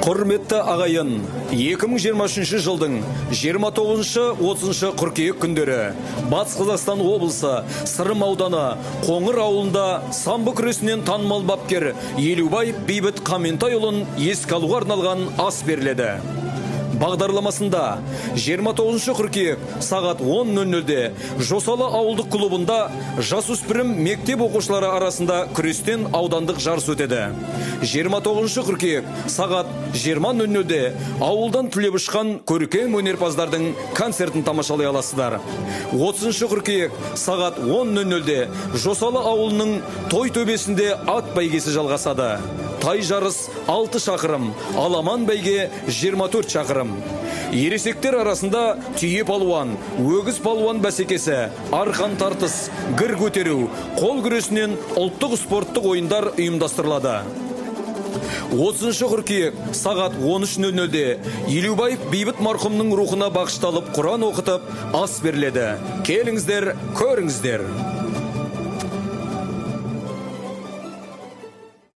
Құрметті ағайын, 2023 жылдың 29-30 қыркүйек күндері Батыс Қазақстан облысы Сырым ауданы Қоңыр ауылында самбо күресінен танымал бапкер Елубай Бейбіт Қаментайұлын еске алуға арналған ас беріледі. Бағдарламасында 29 қыркүйек сағат 10:00-де Жосалы ауылдық клубында жасөспірім мектеп оқушылары арасында күрестен аудандық жарыс өтеді. 29 қыркүйек сағат 20:00-де ауылдан түлеп ұшқан көркем өнерпаздардың концертін тамашалай аласыздар. 30 қыркүйек сағат 10:00-де Жосалы ауылының той төбесінде ат бәйгесі жалғасады. Тай жарыс 6 шақырым, аламан бәйге 24 шақырым. Ересектер арасында түйе палуан, өгіз палуан бәсекесі, арқан тартыс, гір көтеру, қол күресінен ұлттық спорттық ойындар ұйымдастырылады. 30 қыркүйек сағат 13:00-де Елубаев Бейбіт марқұмның рухына бағышталып Құран оқытып ас беріледі. Келіңіздер, көріңіздер.